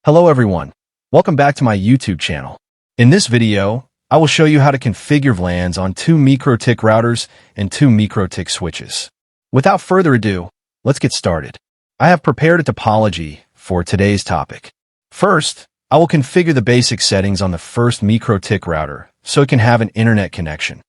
Hello everyone, welcome back to my YouTube channel. In this video, I will show you how to configure VLANs on 2 Mikrotik routers and 2 Mikrotik switches. Without further ado, let's get started. I have prepared a topology for today's topic. First, I will configure the basic settings on the first Mikrotik router so it can have an internet connection.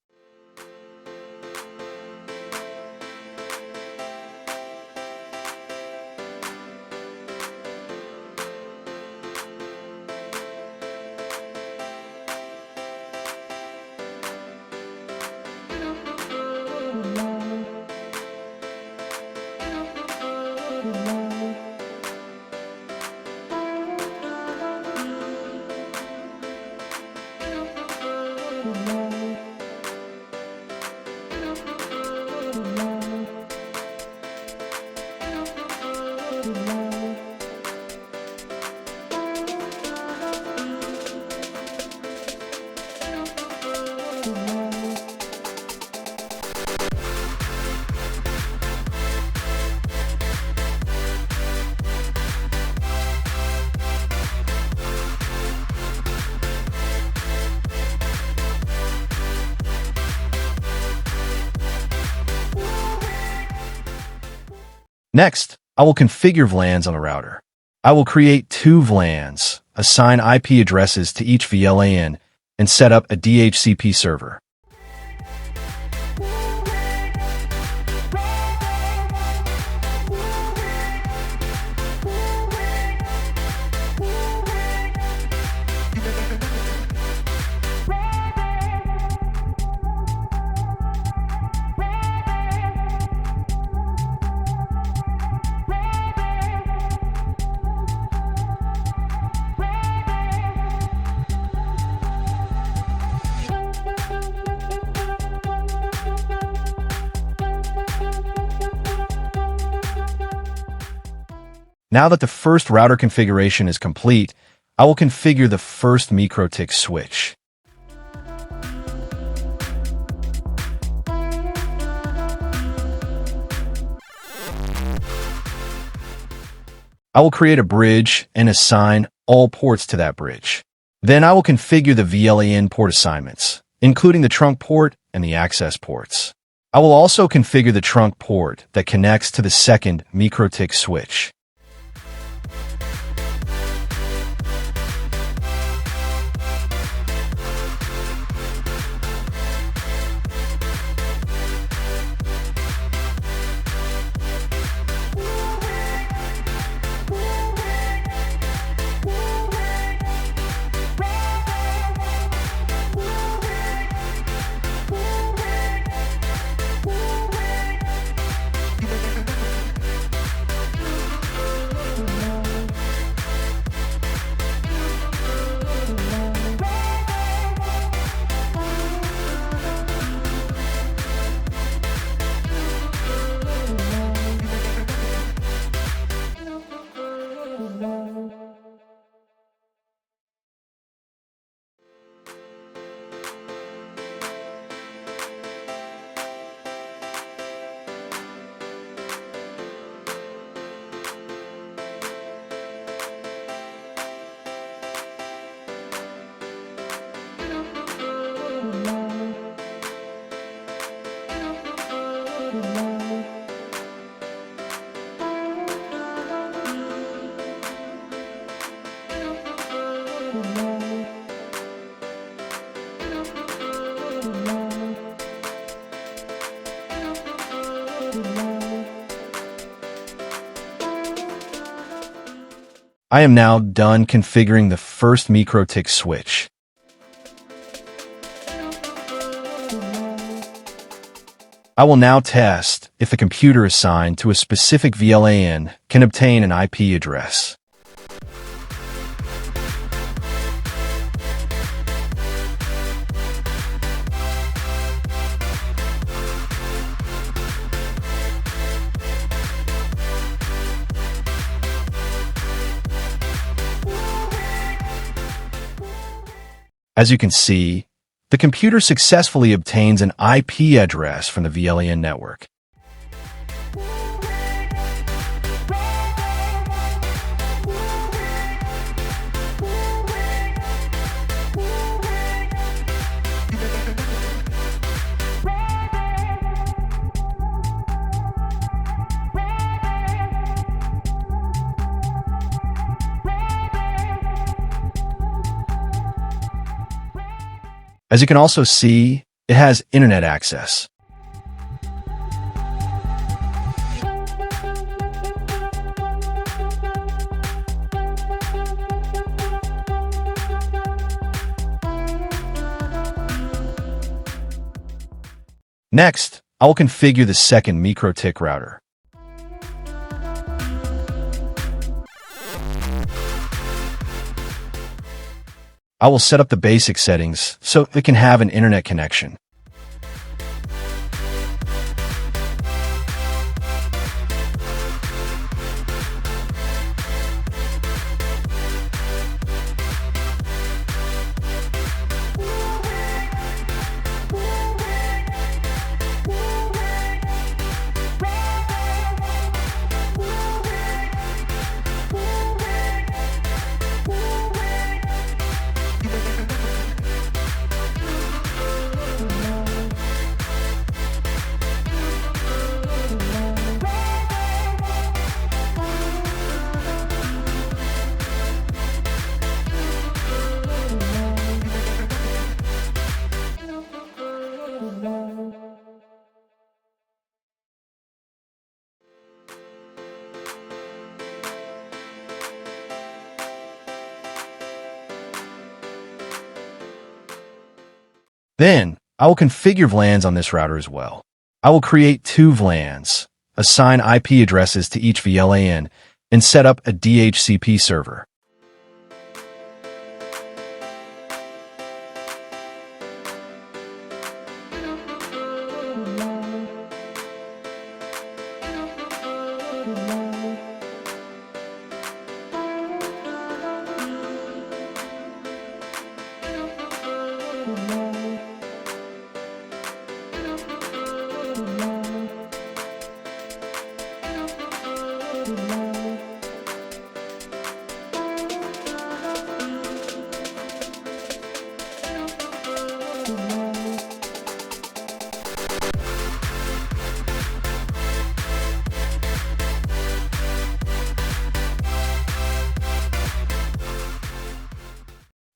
Next, I will configure VLANs on a router. I will create 2 VLANs, assign IP addresses to each VLAN, and set up a DHCP server. Now that the first router configuration is complete, I will configure the first Mikrotik switch. I will create a bridge and assign all ports to that bridge. Then I will configure the VLAN port assignments, including the trunk port and the access ports. I will also configure the trunk port that connects to the second Mikrotik switch. I am now done configuring the first Mikrotik switch. I will now test if the computer assigned to a specific VLAN can obtain an IP address. As you can see, the computer successfully obtains an IP address from the VLAN network. As you can also see, it has internet access. Next, I will configure the second Mikrotik router. I will set up the basic settings so it can have an internet connection. Then, I will configure VLANs on this router as well. I will create 2 VLANs, assign IP addresses to each VLAN, and set up a DHCP server.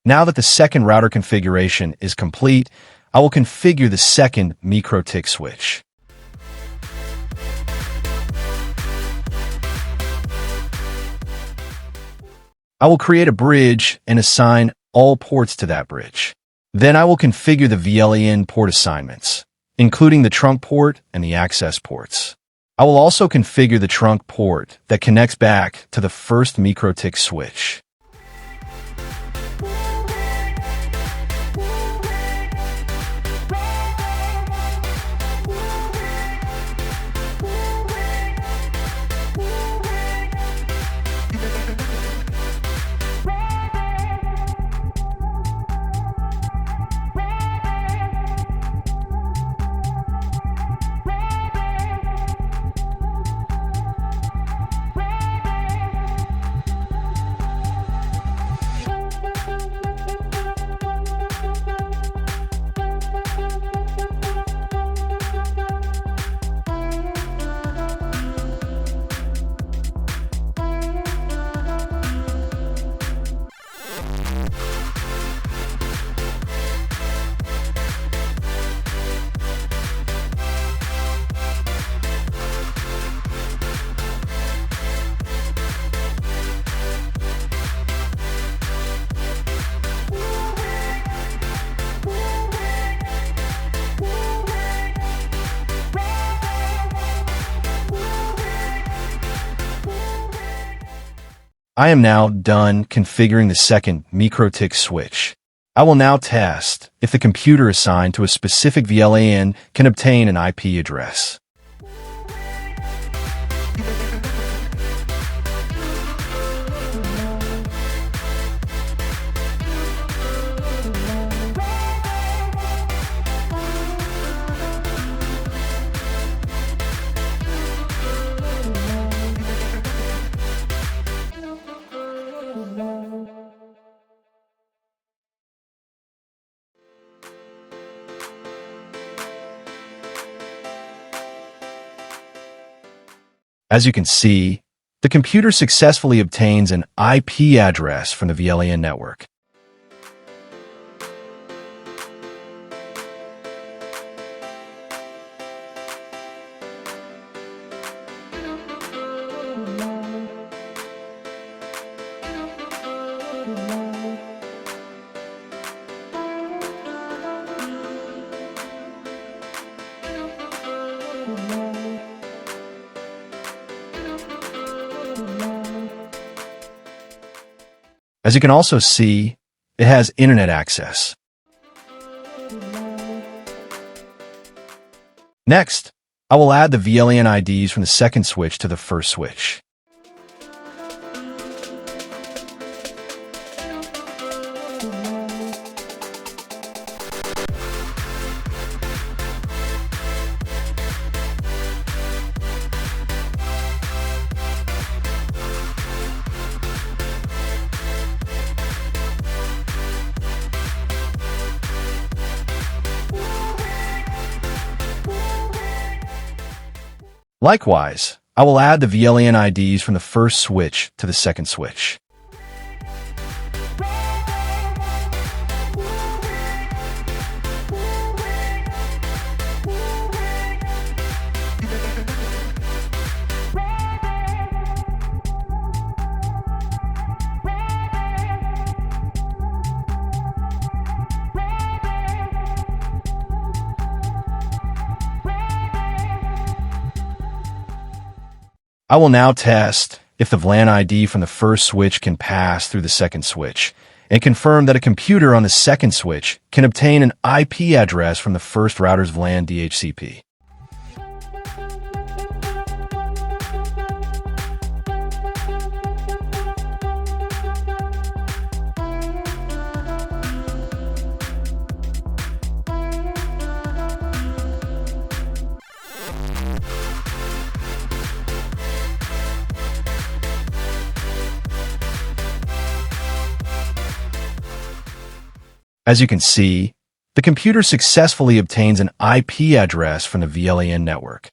Now that the second router configuration is complete, I will configure the second Mikrotik switch. I will create a bridge and assign all ports to that bridge. Then I will configure the VLAN port assignments, including the trunk port and the access ports. I will also configure the trunk port that connects back to the first Mikrotik switch. I am now done configuring the second Mikrotik switch. I will now test if the computer assigned to a specific VLAN can obtain an IP address. As you can see, the computer successfully obtains an IP address from the VLAN network. As you can also see, it has internet access. Next, I will add the VLAN IDs from the second switch to the first switch. Likewise, I will add the VLAN IDs from the first switch to the second switch. I will now test if the VLAN ID from the first switch can pass through the second switch, and confirm that a computer on the second switch can obtain an IP address from the first router's VLAN DHCP. As you can see, the computer successfully obtains an IP address from the VLAN network.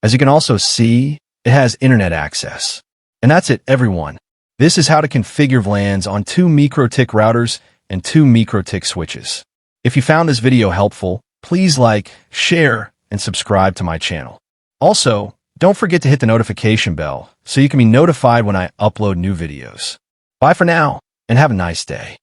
As you can also see, it has internet access. And that's it, everyone. This is how to configure VLANs on 2 Mikrotik routers and 2 Mikrotik switches. If you found this video helpful, please like, share, and subscribe to my channel. Also, don't forget to hit the notification bell so you can be notified when I upload new videos. Bye for now, and have a nice day.